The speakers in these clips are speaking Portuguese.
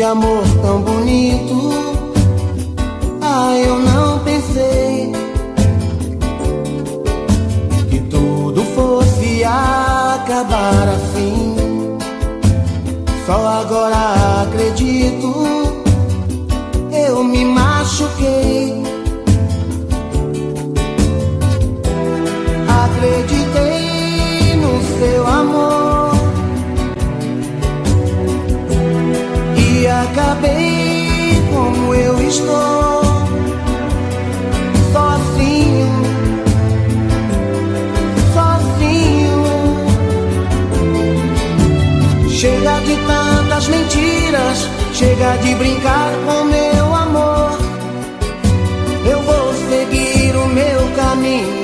de amor tão bonito. Ah, eu não pensei que tudo fosse acabar assim. Só agora acredito, eu me machuquei. Acreditei no seu amor e acabei como eu estou, sozinho, sozinho. Chega de tantas mentiras, chega de brincar com meu amor. Eu vou seguir o meu caminho,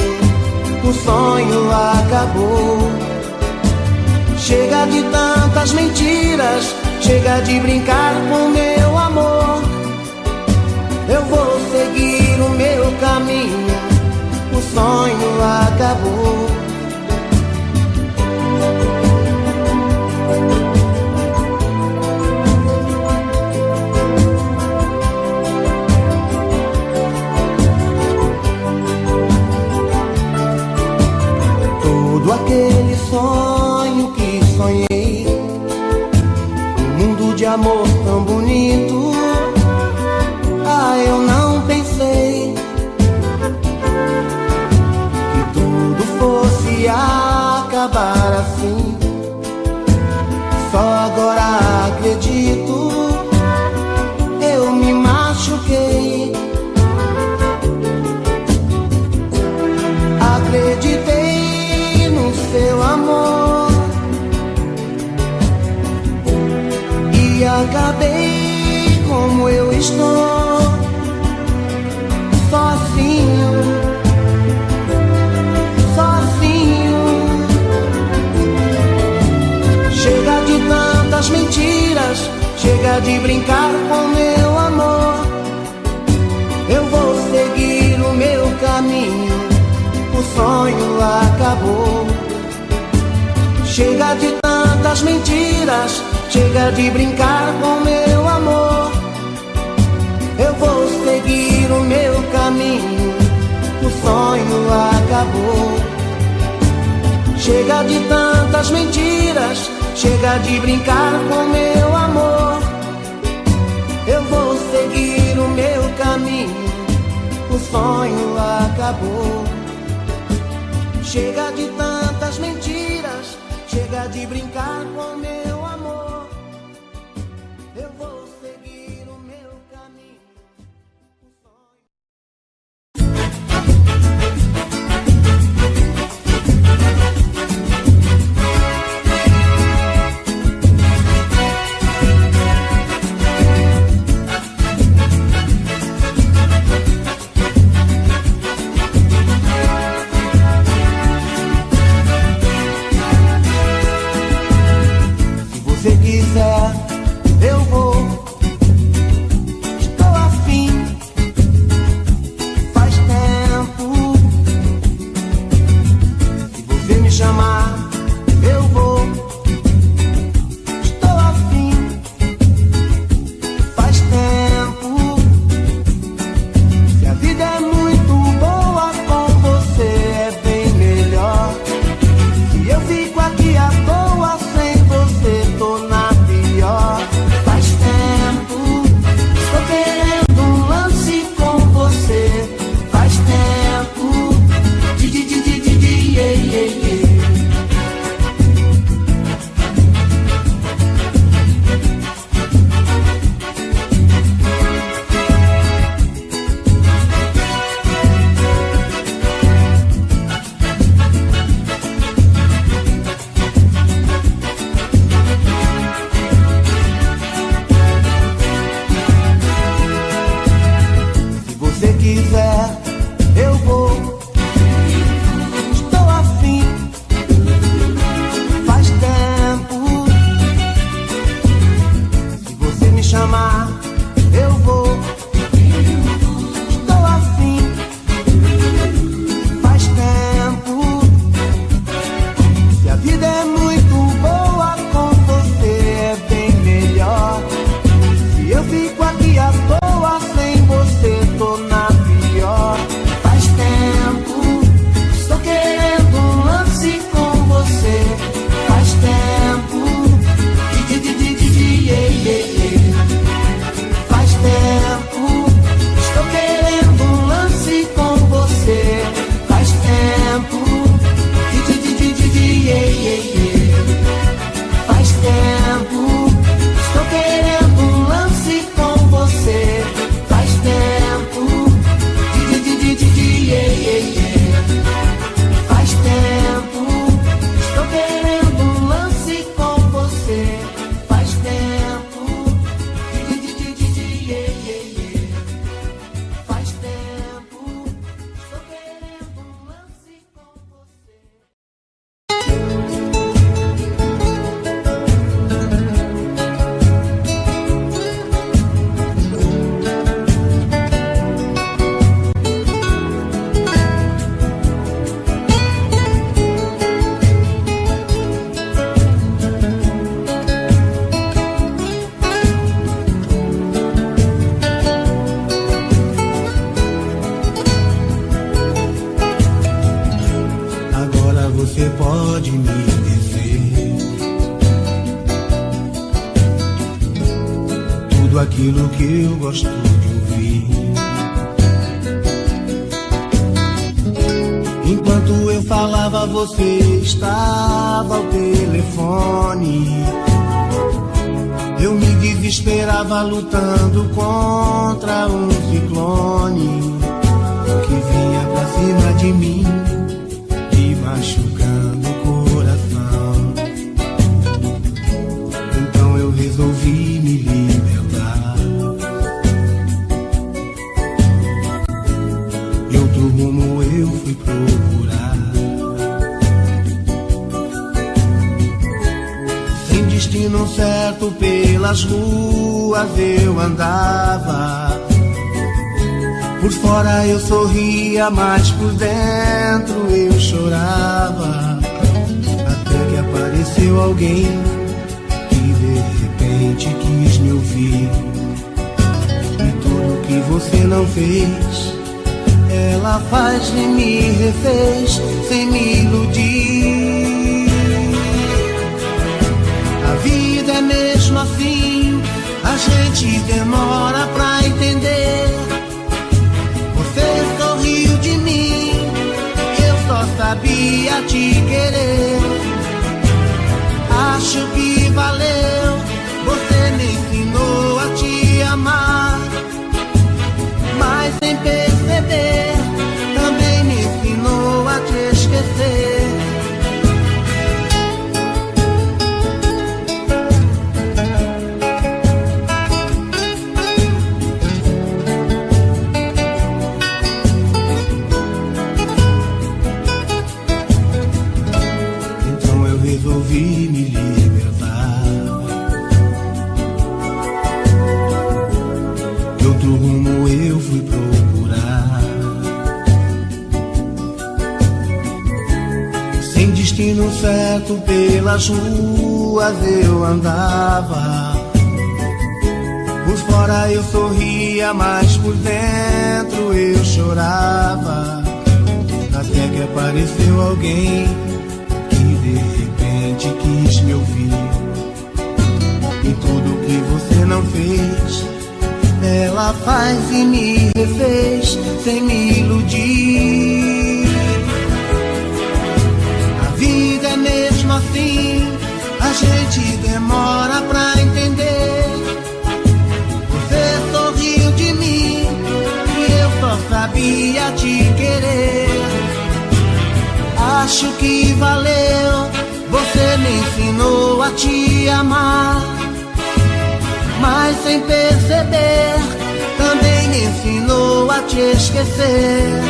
o sonho acabou. Chega de tantas mentiras, chega de brincar com meu amor. Eu vou seguir o meu caminho, o sonho acabou. Todo aquele sonho que sonhei, um mundo de amor tão bonito. Ah, eu não pensei que tudo fosse acabar assim. Só agora acredito, eu me machuquei. Acreditei no seu amor e acabei como eu estou, sozinho, sozinho. Chega de tantas mentiras, chega de brincar com meu amor. Eu vou seguir o meu caminho, o sonho acabou. Chega de tantas mentiras, chega de brincar com meu amor. Eu vou seguir o meu caminho, o sonho acabou. Chega de tantas mentiras, chega de brincar com meu amor. Eu vou seguir o meu caminho, o sonho acabou. Chega de tantas mentiras, chega de brincar com meu amor. Eu vou seguir o meu caminho, o sonho. Se quiser, eu vou. Estou afim, faz tempo. Se você me chamar, eu vou. Estou afim, faz tempo. Se a vida é muito boa com você, é bem melhor. Se eu fico aqui à toa sem você, tô na pior. Faz tempo, estou querendo um lance com você. Faz tempo, yeah, yeah, yeah. Se você quiser, eu vou. Estou afim, faz tempo. Se você me chamar, eu vou. Estou afim, faz tempo. Se a vida é muito boa com você, é bem melhor. Faz tempo, estou querendo um lance com você. Faz tempo, faz tempo, estou querendo um lance com você. Faz tempo, faz tempo, estou querendo um lance com você. Faz tempo, faz tempo, estou querendo um lance com você. Agora você pode me dizer tudo aquilo que eu gosto de ouvir. Enquanto eu falava, você estava ao telefone. Eu me desesperava lutando contra um ciclone que vinha pra cima de mim, machucando o coração. Então eu resolvi me libertar. E outro rumo eu fui procurar. Sem destino certo pelas ruas eu andava. Por fora eu sorria, mas por dentro eu chorava. Até que apareceu alguém que de repente quis me ouvir. E tudo que você não fez, ela faz e me refez sem me iludir. A vida é mesmo assim, a gente demora pra entender. Você sorriu de mim, eu só sabia te querer. Acho que valeu, você me ensinou a te amar. Mas sem perceber, também me ensinou a te esquecer. Resolvi me libertar. De outro rumo eu fui procurar. Sem destino certo pelas ruas eu andava. Por fora eu sorria, mas por dentro eu chorava. Até que apareceu alguém quis me ouvir. E tudo que você não fez, ela faz e me refez sem me iludir. A vida é mesmo assim, a gente demora pra entender. Você sorriu de mim e eu só sabia te querer. Acho que valeu, você me ensinou a te amar. Mas sem perceber, também me ensinou a te esquecer.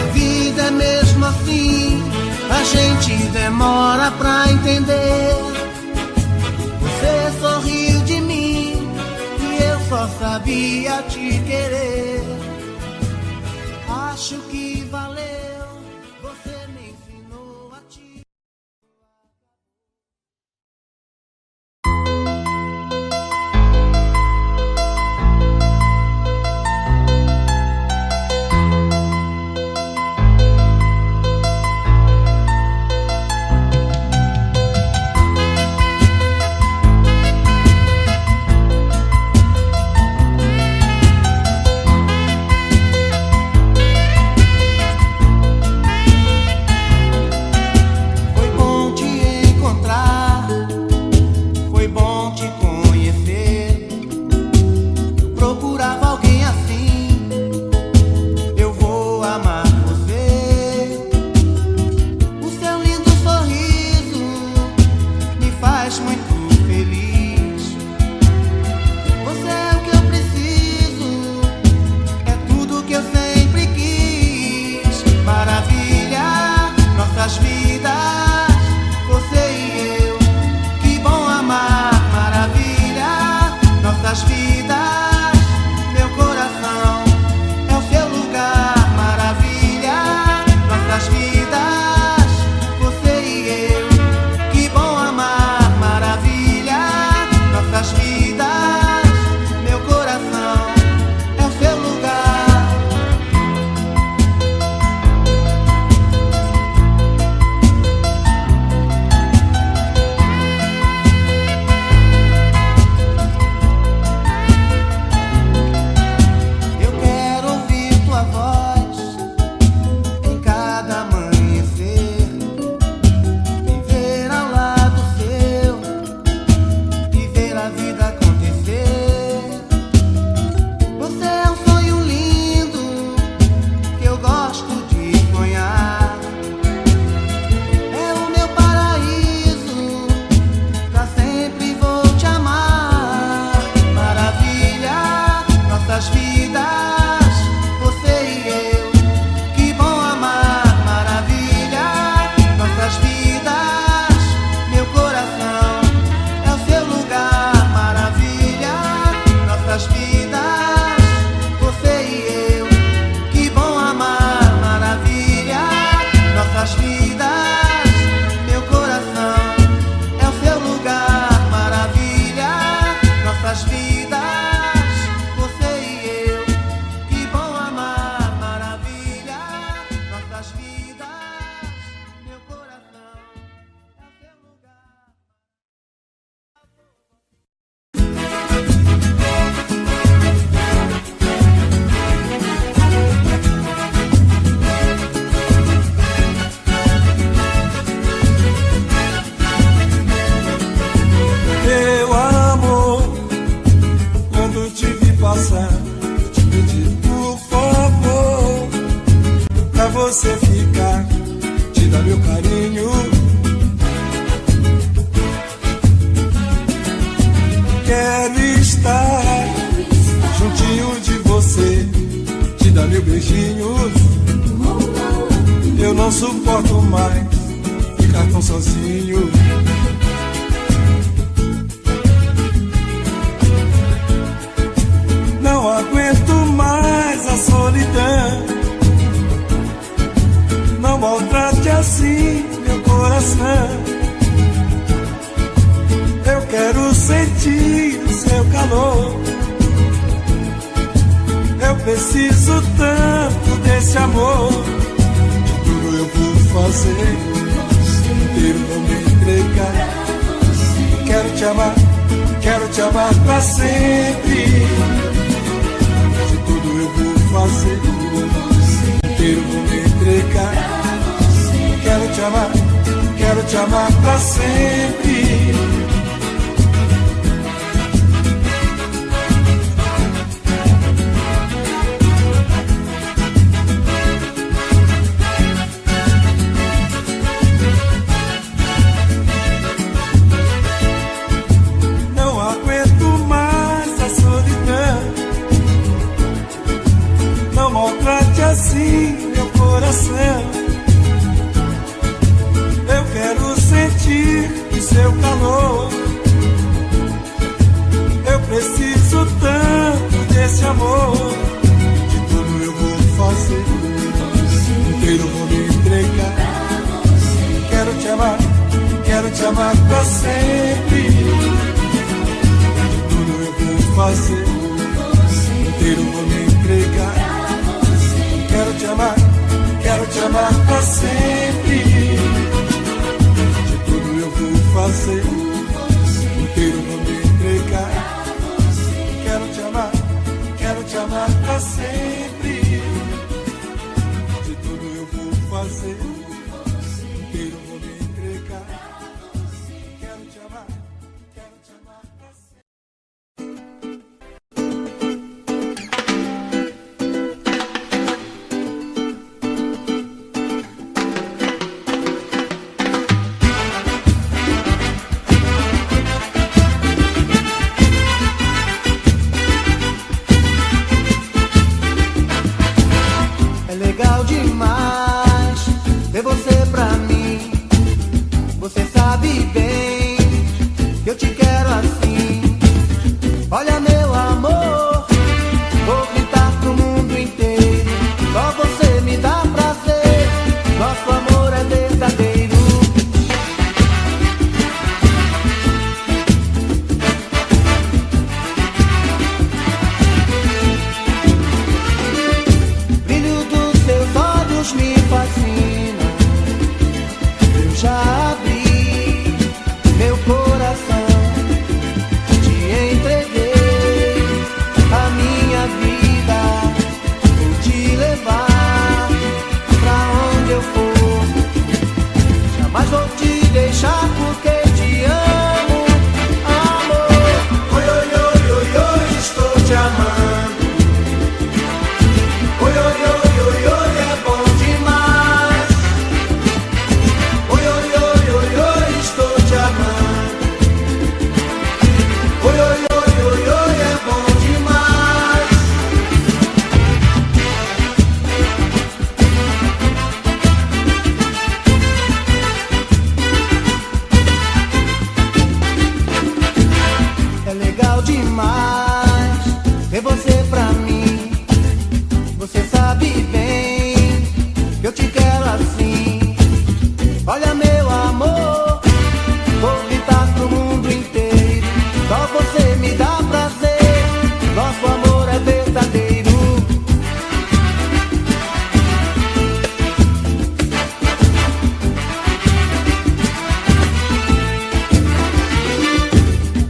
A vida é mesmo assim, a gente demora pra entender. Você sorriu de mim e eu só sabia te querer. Acho que valeu, você me ensinou a te... Quero estar juntinho de você, te dar mil beijinhos. Eu não suporto mais ficar tão sozinho. Não aguento mais a solidão. Não maltrate assim meu coração. Eu quero sentir o seu calor. Eu preciso tanto desse amor. De tudo eu vou fazer, inteiro vou me entregar. Quero te amar pra sempre. De tudo eu vou fazer, inteiro vou me entregar. Quero te amar pra sempre. Não aguento mais a solidão. Não maltrate assim meu coração. Quero sentir o seu calor. Eu preciso tanto desse amor. De tudo eu vou fazer, inteiro vou me entregar. Quero te amar pra sempre. De tudo eu vou fazer, inteiro vou me entregar. Quero te amar pra sempre. Fazer, inteiro vou me entregar. Quero te amar pra sempre. De tudo eu vou fazer, inteiro vou me entregar. Quero te amar pra sempre.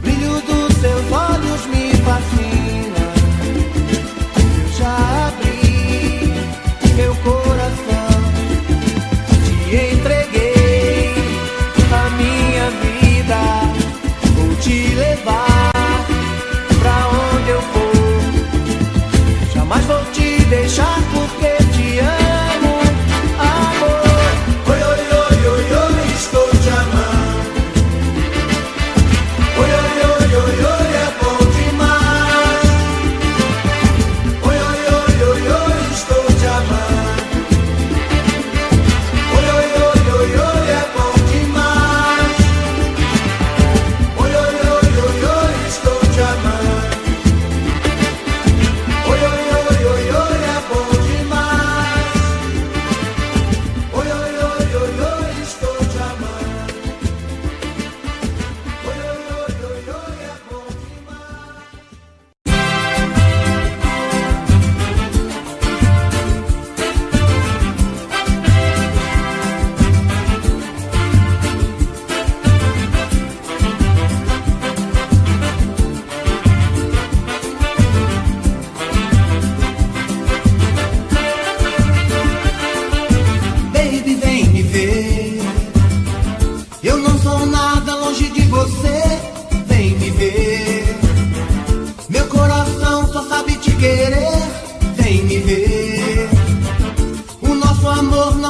Brilho dos seus olhos me faz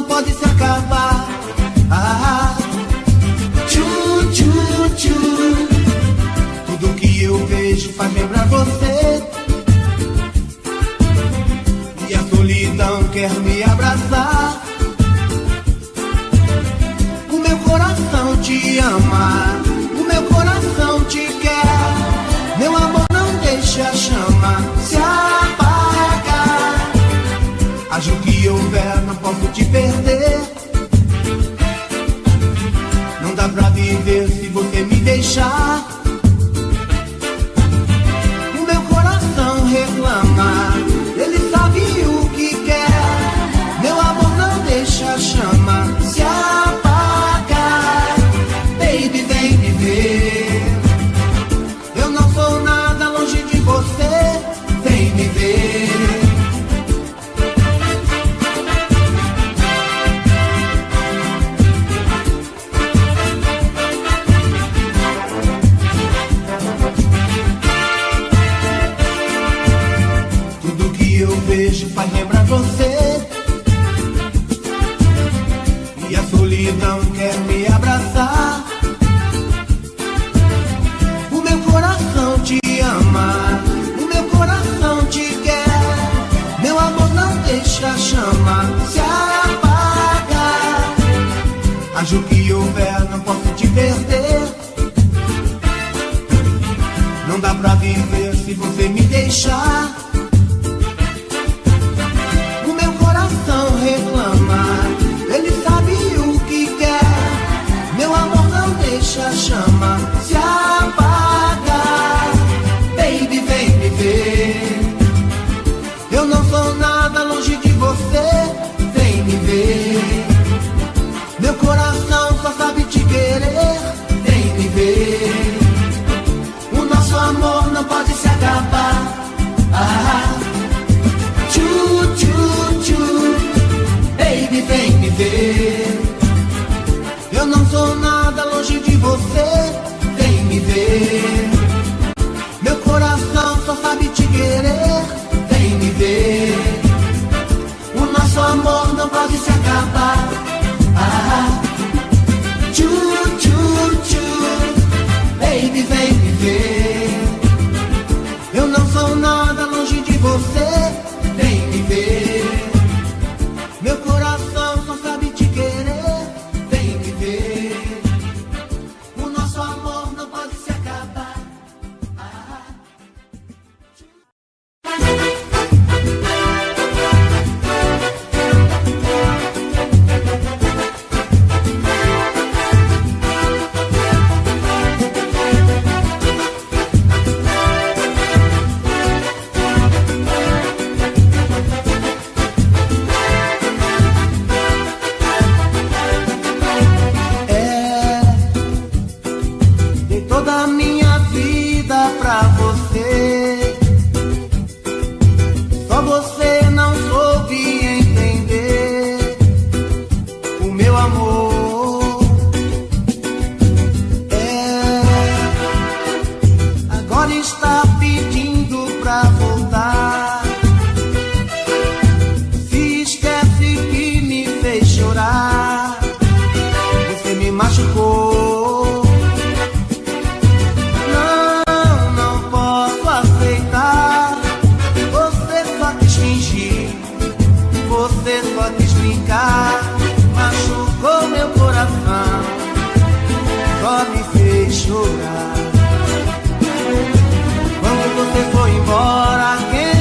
pode se acabar. Tchu, tchu, tchu. Tudo que eu vejo faz lembrar você. E a solidão quer me abraçar. O meu coração te ama, o meu coração te quer. Meu amor, não deixe a chama se apagar. Haja o que houver, não posso te perder. Não dá pra viver se você me deixar. O meu coração reclama, ele sabe o que quer. Meu amor, não deixa a chama se apagar. Baby, vem me ver. Eu não sou nada longe de você. Vem me ver. Faz lembrar você. E a solidão quer me abraçar. O meu coração te ama, o meu coração te quer. Meu amor, não deixa a chama se apagar. Haja o que houver, não posso te perder. Não dá pra viver se você me deixar. Reclama, ele sabe o que quer. Meu amor, não deixa a chama se apagar. Baby, vem me ver. Eu não sou nada longe de você. Vem me ver. Meu coração só sabe te querer. Vem me ver. O nosso amor não pode se acabar. Tchu, tchu, tchu. Baby, vem me ver. Eu não sou nada longe de você. Vem me ver. Meu coração só sabe te querer. Vem me ver. O nosso amor não pode se acabar. Tchu, tchu, tchu. Baby, vem me ver. Eu não sou nada longe de você. Vem me ver. Meu coração só sabe te querer. Vem me ver. O nosso amor não pode se acabar. Você só quis brincar, machucou meu coração, só me fez chorar. Quando você foi embora, quem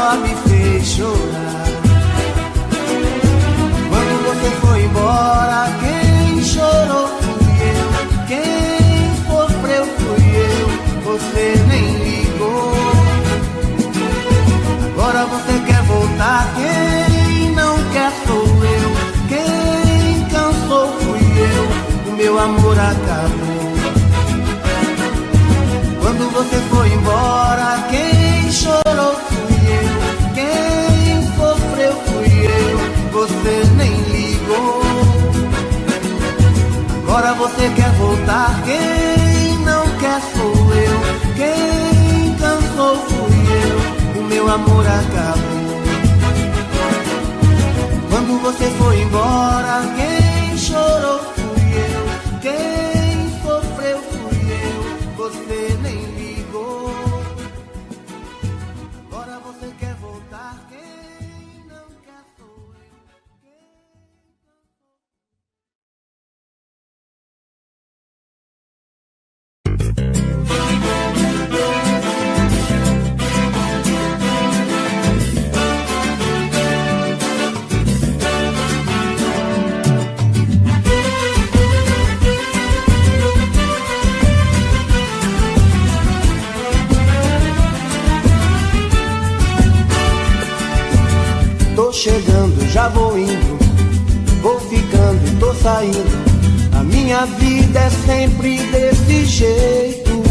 só me fez chorar. Quando você foi embora, quem chorou fui eu, quem sofreu fui eu, você nem ligou. Agora você quer voltar, quem não quer sou eu, quem cansou fui eu, o meu amor acabou. Quando você foi embora, quem chorou fui eu, quem sofreu fui eu, você nem ligou. Agora você quer voltar, quem não quer sou eu, quem cansou fui eu, o meu amor acabou. Quando você foi embora, quem chorou fui eu, quem sofreu fui eu, você nem ligou. Agora você quer voltar, quem não quer sou eu. Tô chegando, já vou indo, vou ficando e tô saindo. A minha vida é sempre desse jeito.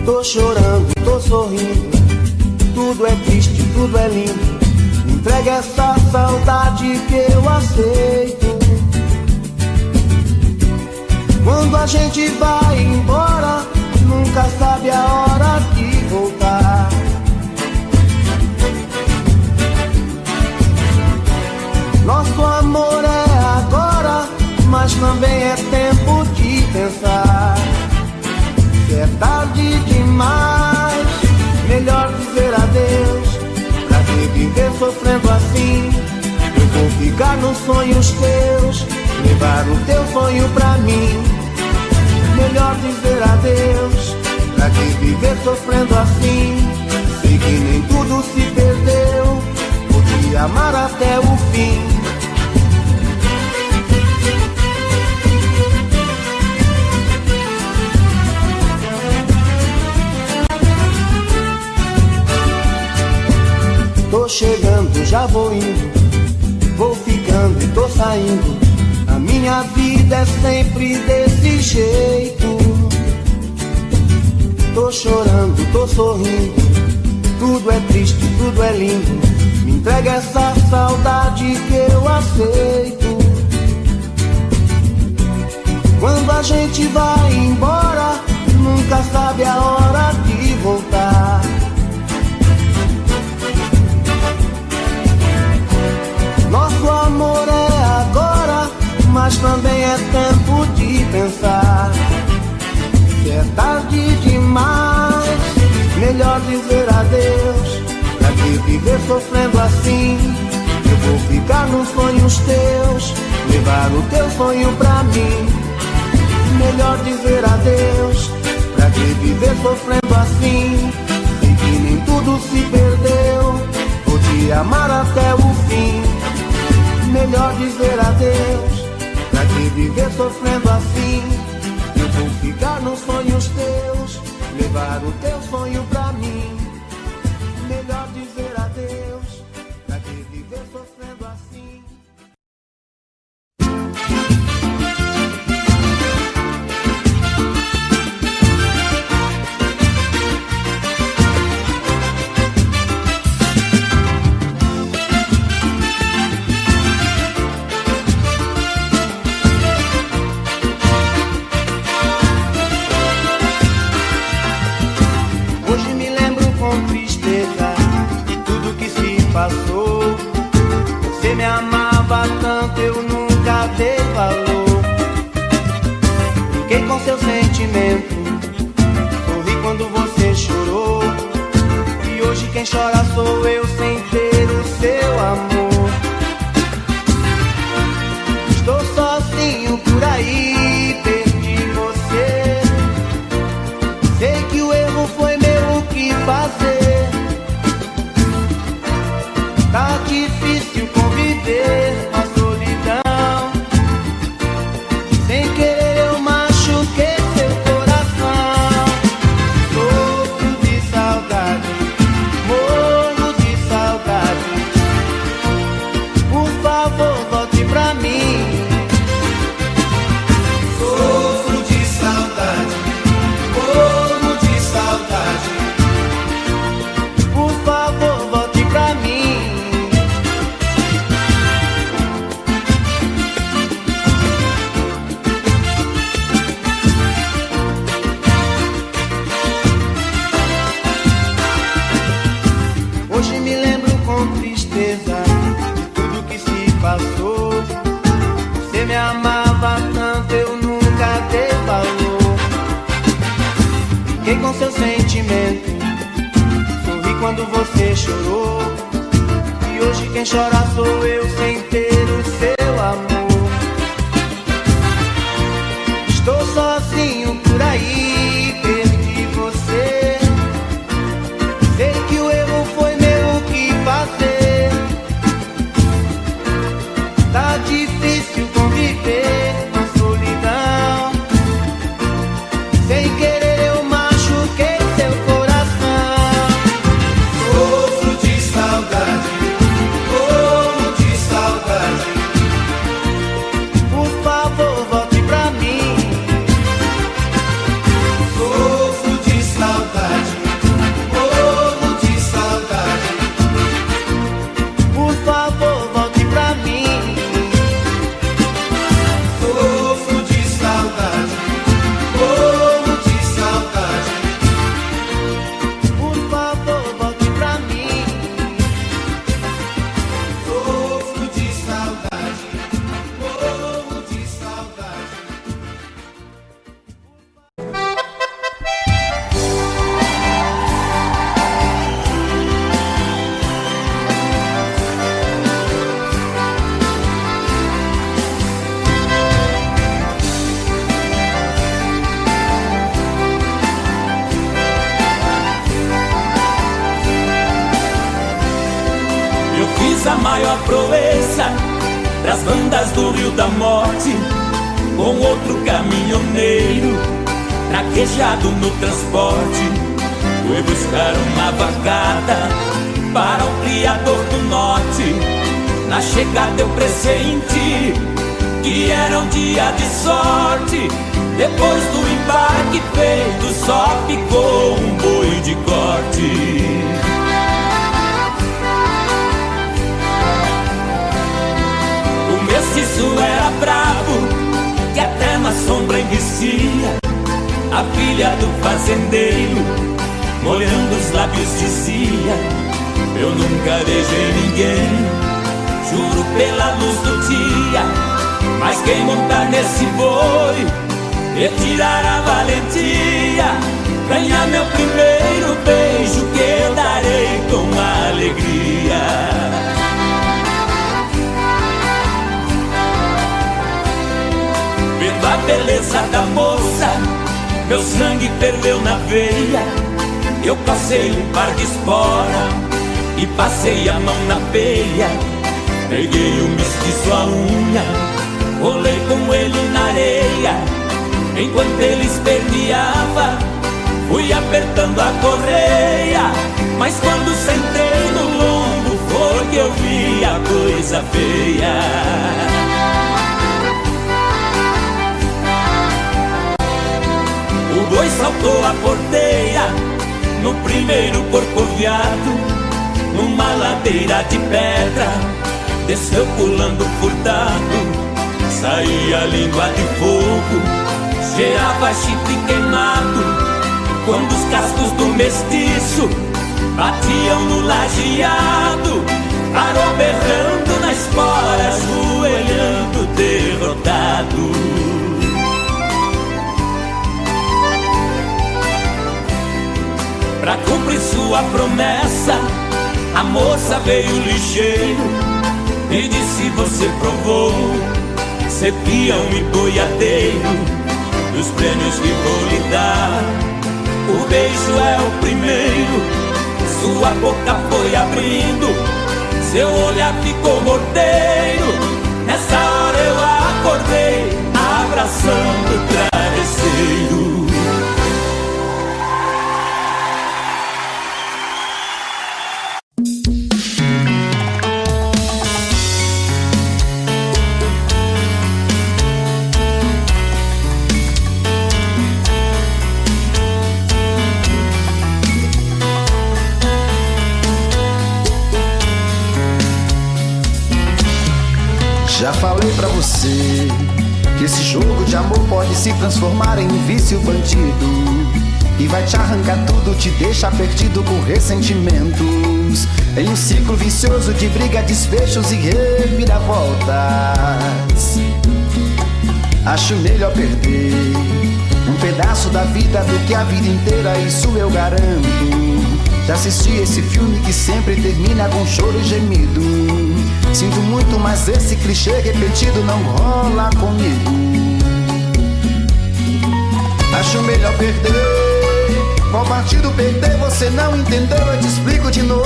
Tô chorando, tô sorrindo, tudo é triste, tudo é lindo. Entrega essa saudade que eu aceito. Quando a gente vai embora, nunca sabe a hora de voltar. Nosso amor é agora, mas também é tempo de pensar. Se é tarde demais, melhor dizer adeus. Pra que viver sofrendo assim? Eu vou ficar nos sonhos teus, levar o teu sonho pra mim. Melhor dizer adeus. Pra que viver sofrendo assim? Sei que nem tudo se perdeu, vou te amar até o fim. Tô chegando, já vou indo, vou ficando e tô saindo. A minha vida é sempre desse jeito. Tô chorando, tô sorrindo, tudo é triste, tudo é lindo. Me entrega essa saudade que eu aceito. Quando a gente vai embora, nunca sabe a hora de voltar. Nosso amor é agora, mas também é tempo de pensar. Se é tarde demais, melhor dizer adeus. Pra que viver sofrendo assim? Eu vou ficar nos sonhos teus, levar o teu sonho pra mim. Melhor dizer adeus. Pra que viver sofrendo assim? Sei que nem tudo se perdeu, vou te amar até o fim. Melhor dizer adeus. Pra que viver sofrendo assim? Eu vou ficar nos sonhos teus, levar o teu sonho pra mim. Melhor dizer adeus. Pra que viver sofrendo assim? Você me amava tanto, eu nunca dei valor. Brinquei com seu sentimento, sorri quando você chorou. E hoje quem chora sou eu sem ter o seu amor. Estou sozinho por aí, perdi você. Sei que o erro foi meu, o que fazer? tristeza de tudo que se passou. Você me amava tanto, eu nunca dei valor. Fiquei com seu sentimento, sorri quando você chorou. E hoje quem chora sou eu sem ter o seu amor. Estou sozinho por aí, perdi você. Sei que o erro foi meu, o que fazer? Tá difícil conviver com a solidão. Sem querer eu machuquei seu coração. Sofro de saudade, morro de saudade. Por favor, volte pra mim. Sofro de saudade, morro de saudade. Por favor, volte pra mim. Sofro de saudade, morro de saudade. Por favor, volte pra mim. Sofro de saudade, morro de saudade. Eu fiz a maior proeza pras bandas do Rio da Morte, com outro caminhoneiro traquejado no transporte. Fui buscar uma vacada para o criador do norte. Na chegada eu pressenti que era um dia de sorte. Depois do embarque feito só ficou um boi de corte. O mestiço era bravo, que até na sombra enricia. A filha do fazendeiro, molhando os lábios, dizia: eu nunca beijei ninguém, juro pela luz do dia. Mas quem montar nesse boi e tirar a valentia, ganhar meu primeiro beijo, que eu darei com alegria. Vendo a beleza da moça, meu sangue ferveu na veia. Eu passei um par de espora e passei a mão na peia. Peguei o mestiço à unha, rolei com ele na areia. Enquanto ele esperneava, fui apertando a correia. Mas quando sentei no lombo, foi que eu vi a coisa feia. O boi saltou a porteira no primeiro corcoviado, numa ladeira de pedra, desceu pulando furtado. Saía a língua de fogo, cheirava chifre queimado. Quando os cascos do mestiço batiam no lajeado, parou berrando na espora, ajoelhando derrotado. Pra cumprir sua promessa, a moça veio ligeiro e disse: você provou ser peão e boiadeiro dos prêmios que vou lhe dar. O beijo é o primeiro, sua boca foi abrindo, seu olhar ficou morteiro. Nessa hora eu acordei, abraçando o travesseiro. Já falei pra você que esse jogo de amor pode se transformar em um vício bandido, e vai te arrancar tudo, te deixar perdido com ressentimentos, em um ciclo vicioso vicioso de briga, desfechos e reviravoltas. Acho melhor perder um pedaço da vida do que a vida inteira, isso eu garanto. Já assisti esse filme que sempre termina com choro e gemido. Sinto muito, mas esse clichê repetido não rola comigo. Acho melhor perder. Qual partido perder? Você não entendeu, eu te explico de novo.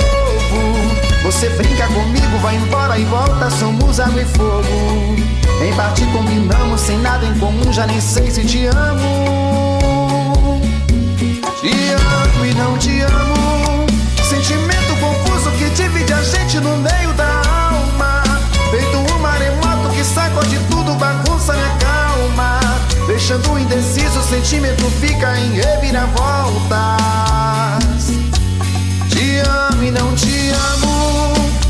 Você brinca comigo, vai embora e volta, somos água e fogo. Em parte combinamos, sem nada em comum, já nem sei se te amo. Te amo e não te amo. Sentimento confuso que divide a gente no meio da alma. Feito um maremoto que sacode tudo, bagunça minha calma. Deixando indeciso, o sentimento fica em reviravoltas. Te amo e não te amo.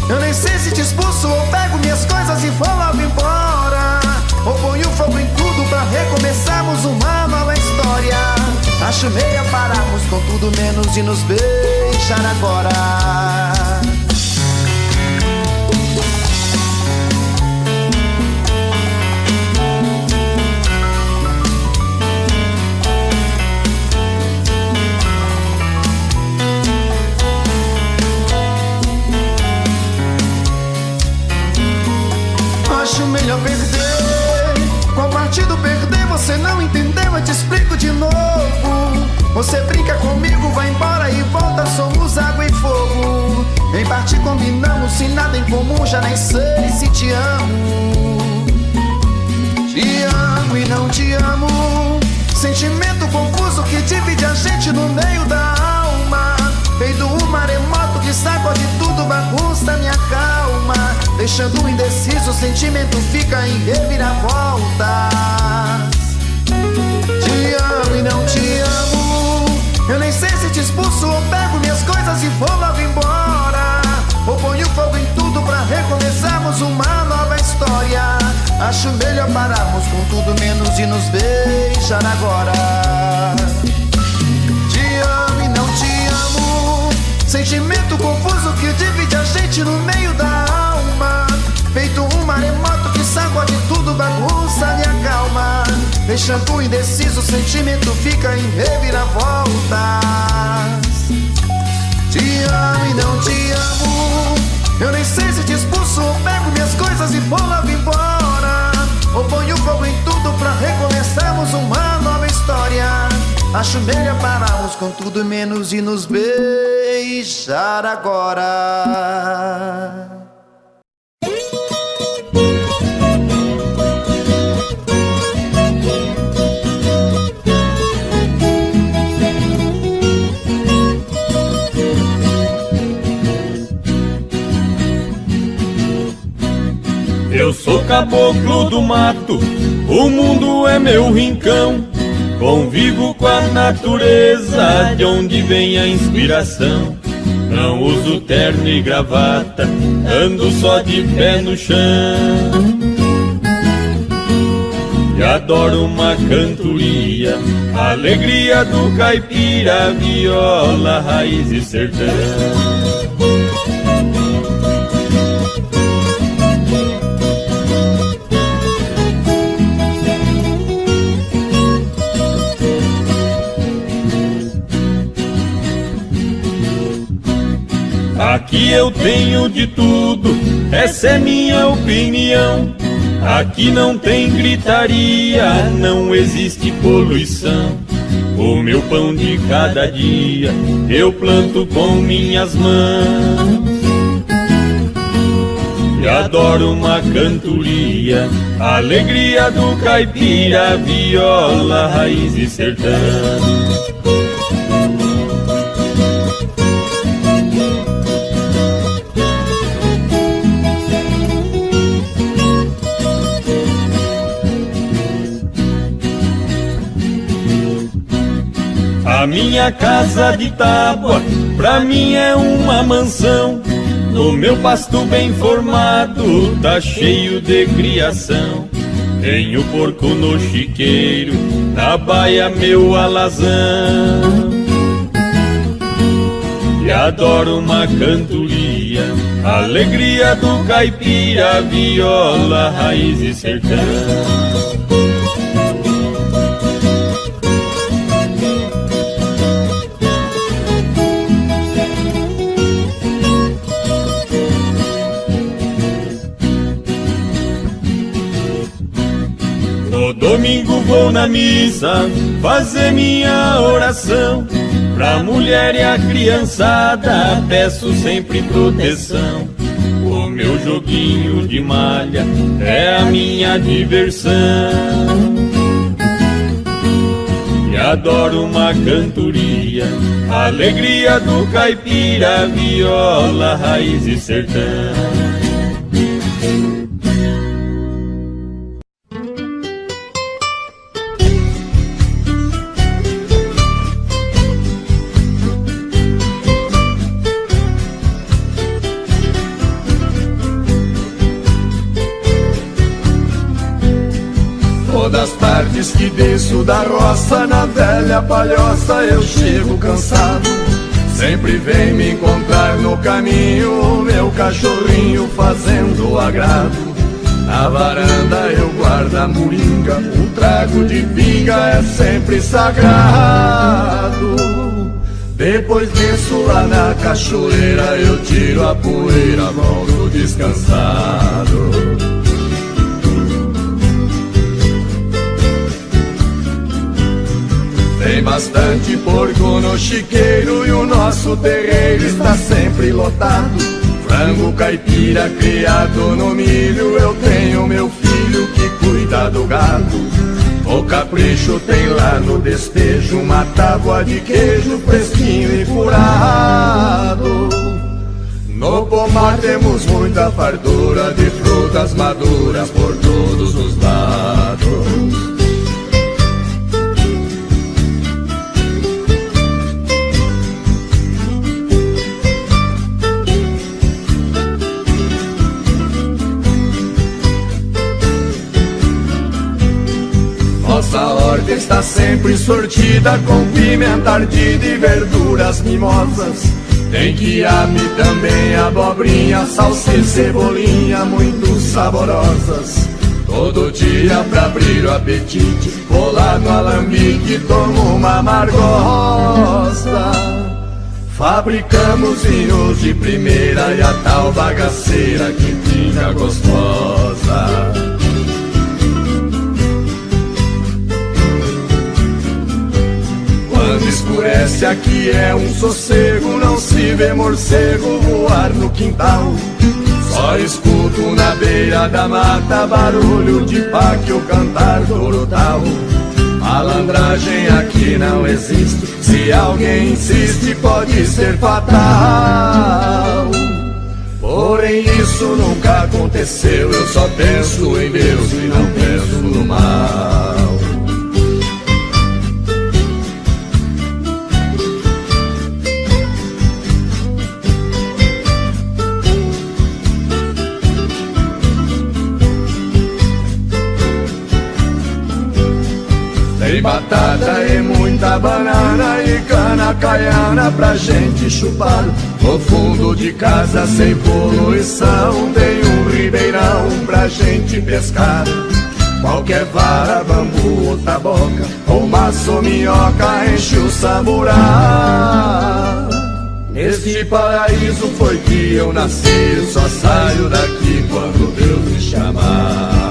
Eu nem sei se te expulso ou pego minhas coisas e vou logo embora. Ou ponho fogo em tudo pra recomeçarmos uma nova história. Acho melhor pararmos com tudo menos de nos beijar agora. Acho melhor perder. Qual partido perder? Você não entendeu, eu te explico de novo. Você brinca comigo, vai embora e volta, somos água e fogo. Em parte combinamos, sem nada em comum, já nem sei se te amo. Te amo e não te amo. Sentimento confuso que divide a gente no meio da alma. Feito um maremoto que sacode tudo, bagunça minha calma. Deixando indeciso, o sentimento fica em reviravoltas. Te amo e não te amo. Eu nem sei se te expulso ou pego minhas coisas e vou logo embora. Ou ponho fogo em tudo pra recomeçarmos uma nova história. Acho melhor pararmos com tudo menos de nos beijar agora. Te amo e não te amo. Sentimento confuso que divide a gente no meio da alma. Feito um maremoto que sacode tudo, bagunça minha calma. Deixando indeciso, o sentimento fica em reviravoltas. Te amo e não te amo. Eu nem sei se te expulso ou pego minhas coisas e vou logo embora. Ou ponho fogo em tudo pra recomeçarmos uma nova história. Acho melhor pararmos com tudo menos de nos beijar agora. Eu sou caboclo do mato, o mundo é meu rincão. Convivo com a natureza, de onde vem a inspiração. Não uso terno e gravata, ando só de pé no chão. E adoro uma cantoria, a alegria do caipira, viola, raiz e sertão. Aqui eu tenho de tudo, essa é minha opinião. Aqui não tem gritaria, não existe poluição. O meu pão de cada dia eu planto com minhas mãos. E adoro uma cantoria, a alegria do caipira, viola, raiz e sertão. A minha casa de tábua, pra mim é uma mansão. No meu pasto bem formado, tá cheio de criação. Tenho porco no chiqueiro, na baia meu alazão. E adoro uma cantoria, alegria do caipira, viola, raiz e sertão. No domingo vou na missa fazer minha oração. Pra mulher e a criançada peço sempre proteção. O meu joguinho de malha é a minha diversão. E adoro uma cantoria, alegria do caipira, viola, raiz e sertão. Das tardes que desço da roça, na velha palhoça eu chego cansado. Sempre vem me encontrar no caminho meu cachorrinho fazendo agrado. Na varanda eu guardo a moringa, um trago de pinga é sempre sagrado. Depois desço lá na cachoeira, eu tiro a poeira, volto descansado. Tem bastante porco no chiqueiro e o nosso terreiro está sempre lotado. Frango caipira criado no milho, eu tenho meu filho que cuida do gado. O capricho tem lá no despejo uma tábua de queijo fresquinho e furado. No pomar temos muita fartura de frutas maduras por todos os lados. Nossa horta está sempre sortida com pimenta ardida e verduras mimosas. Tem quiabo também, abobrinha, salsicha, cebolinha, muito saborosas. Todo dia pra abrir o apetite, vou lá no alambique e tomo uma amargosa. Fabricamos vinhos de primeira e a tal bagaceira que fica gostosa. Quando escurece aqui é um sossego, não se vê morcego voar no quintal. Só escuto na beira da mata barulho de páquio cantar do urutau. Malandragem aqui não existe, se alguém insiste pode ser fatal. Porém isso nunca aconteceu, eu só penso em Deus e não penso no mal. Tem batata e muita banana e cana caiana pra gente chupar. No fundo de casa sem poluição tem um ribeirão pra gente pescar. Qualquer vara, bambu ou taboca, ou maço ou minhoca enche o samburá. Neste paraíso foi que eu nasci, eu só saio daqui quando Deus me chamar.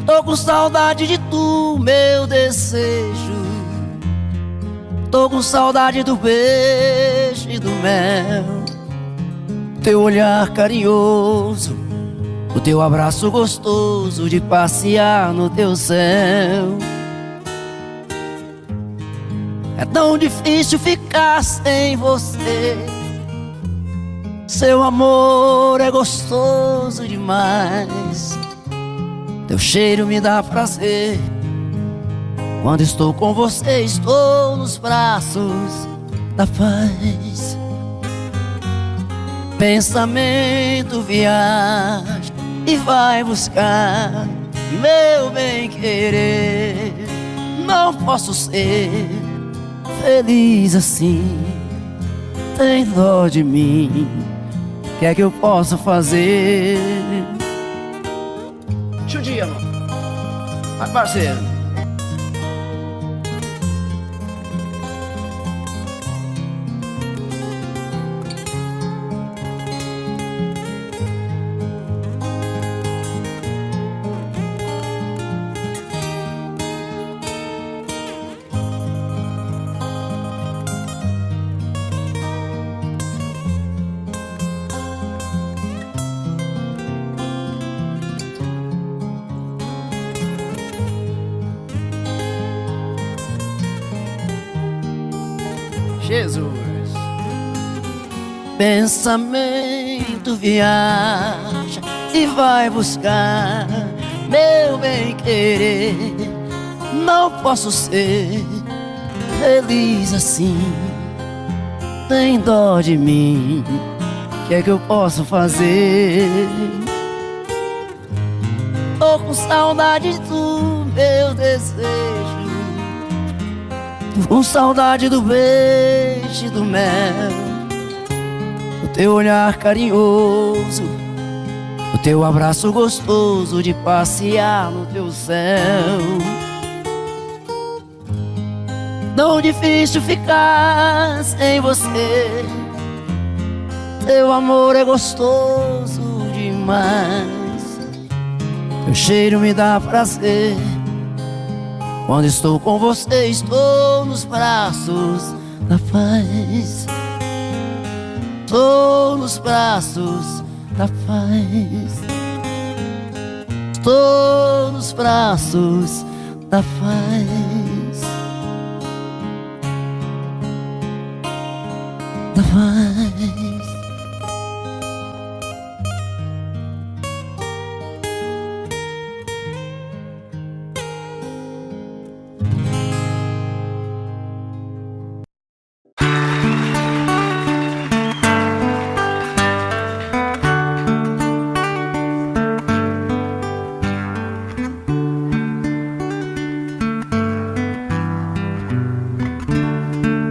Tô com saudade de tu, meu desejo. Tô com saudade do beijo e do mel, teu olhar carinhoso, o teu abraço gostoso de passear no teu céu. É tão difícil ficar sem você, seu amor é gostoso demais. Teu cheiro me dá prazer, quando estou com você estou nos braços da paz. Pensamento viaja e vai buscar meu bem querer. Não posso ser feliz assim. Tem dó de mim, o que é que eu posso fazer? Judia, mano. Vai, parceiro. Jesus. Pensamento viaja e vai buscar meu bem querer. Não posso ser feliz assim. Tem dó de mim, o que é que eu posso fazer? Tô com saudade do meu desejo, com saudade do beijo e do mel, do teu olhar carinhoso, do teu abraço gostoso de passear no teu céu. Tão difícil ficar sem você, teu amor é gostoso demais, teu cheiro me dá prazer. Quando estou com você, estou nos braços da paz. Estou nos braços da paz. Estou nos braços da paz. Da paz.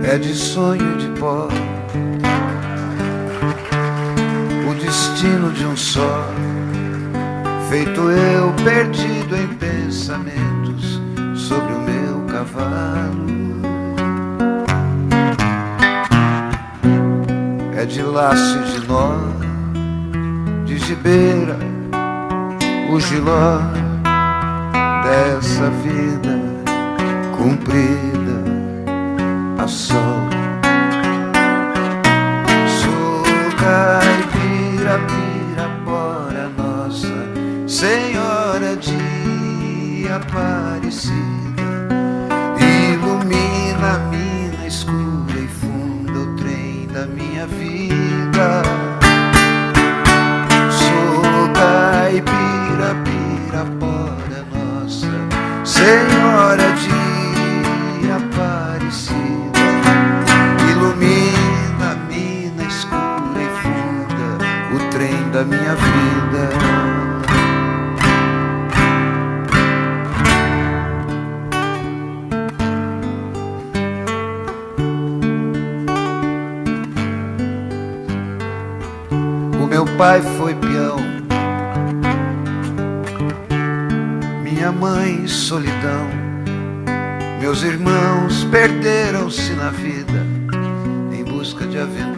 É de sonho de pó o destino de um só, feito eu perdido em pensamentos sobre o meu cavalo. É de laço e de nó, de gibeira o giló dessa vida cumprida a sol. Sou caipira, pirapora nossa Senhora de Aparecida, ilumina a mina escura e funda o trem da minha vida. Sou caipira, pirapora nossa Senhora de Aparecida, ilumina a mina escura e funda o trem da minha vida. O meu pai foi peão, minha mãe solidão, meus irmãos perderam-se na vida em busca de aventuras.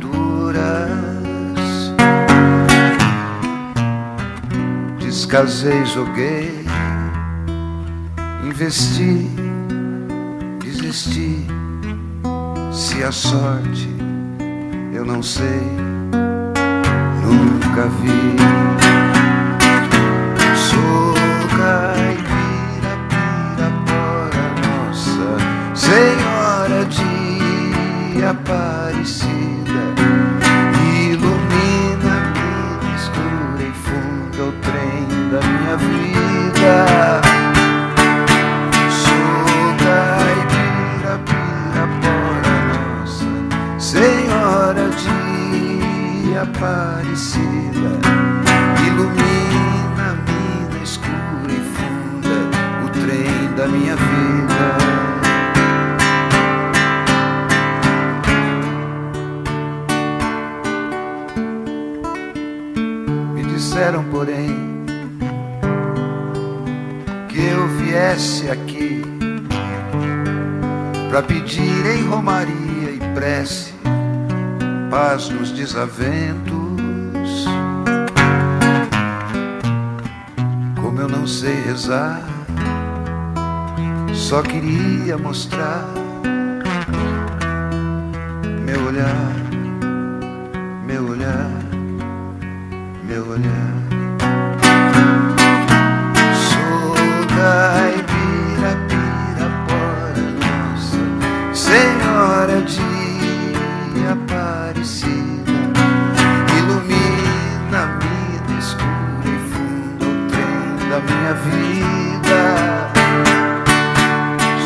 Descasei, joguei, investi, desisti. Se a sorte eu não sei, nunca vi. Sou caipira, pirapora nossa Senhora de Aparecida, ilumina a mina escura e funda o trem da minha vida. Sou caipira, pirapora nossa Senhora de Aparecida, ilumina a mina escura e funda da minha vida. Me disseram, porém, que eu viesse aqui pra pedir em romaria e prece paz nos desaventos. Como eu não sei rezar, só queria mostrar meu olhar, meu olhar, meu olhar. Sou caipira, pirapora, nossa Senhora de Aparecida, ilumina-me no escuro e fundo o trem da minha vida.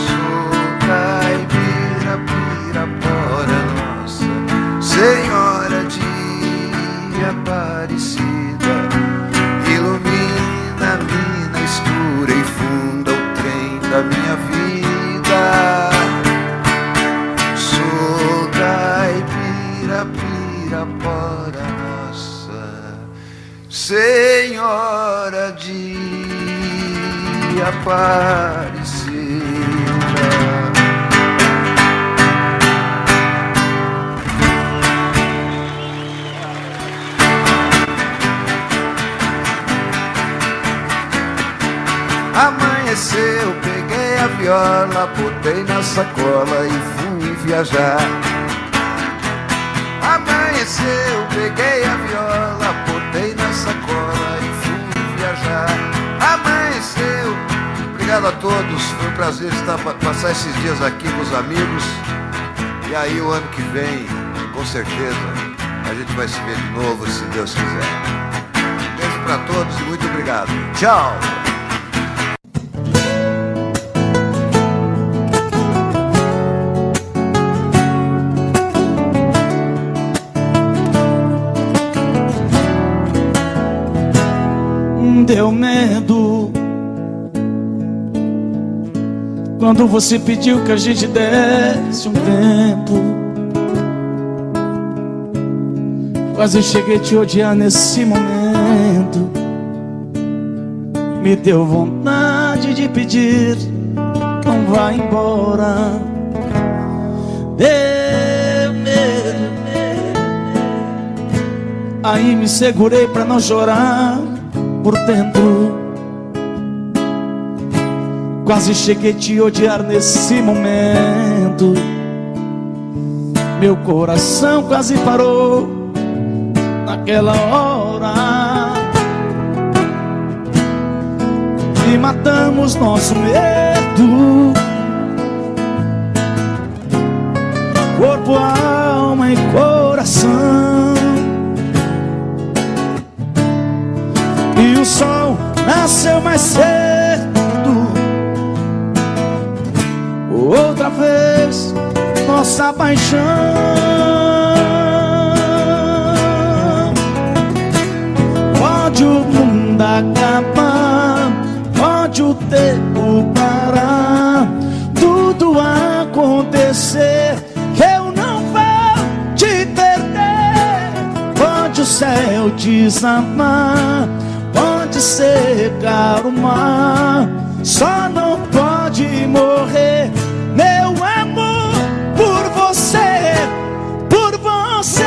Sou caipira, pirapora, nossa Senhora de Aparecida, ilumina-me na escura e funda o trem da minha vida. Sou caipira, pirapora, nossa Senhora de Aparecida. Amanheceu, peguei a viola, botei na sacola e fui viajar. Amanheceu, peguei a viola, botei na sacola e fui viajar. Amanheceu. Obrigado a todos, foi um prazer passar esses dias aqui com os amigos. E aí o ano que vem, com certeza, a gente vai se ver de novo, se Deus quiser. Um beijo pra todos e muito obrigado. Tchau! Deu medo quando você pediu que a gente desse um tempo. Quase cheguei a te odiar nesse momento. Me deu vontade de pedir, não vá embora. Deu medo, aí me segurei pra não chorar por dentro. Quase cheguei a te odiar nesse momento. Meu coração quase parou naquela hora. E matamos nosso medo, corpo, alma e coração. E o sol nasceu mais cedo. Outra vez nossa paixão. Pode o mundo acabar, pode o tempo parar, tudo acontecer, que eu não vou te perder. Pode o céu desamar, pode secar o mar, só não pode morrer meu amor por você, por você.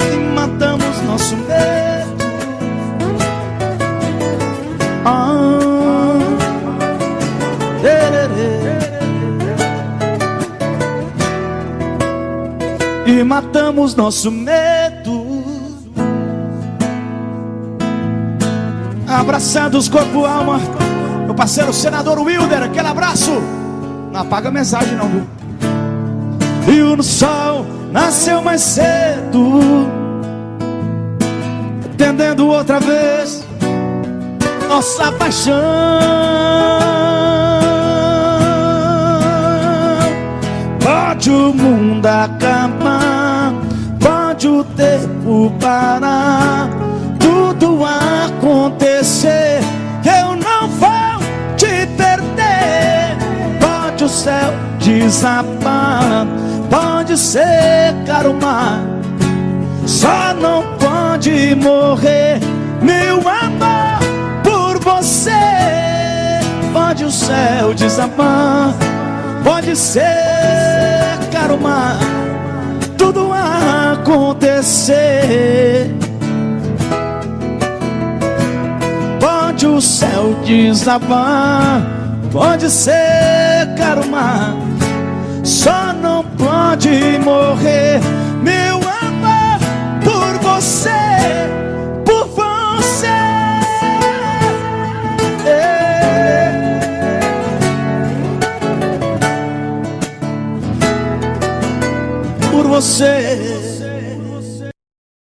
E matamos nosso medo. E matamos nosso medo. Abraçados corpo, alma. Meu parceiro senador Wilder, aquele abraço. Não apaga a mensagem não, viu? E o sol nasceu mais cedo, entendendo outra vez nossa paixão. Pode o mundo acabar, pode o tempo parar, tudo acontecer, eu não vou te perder. Pode o céu desabar, pode secar o mar, só não pode morrer meu amor por você. Pode o céu desabar, pode secar o mar, tudo acontecer. Pode o céu desabar, pode secar o mar, só não pode morrer meu amor por você, por você. Por você.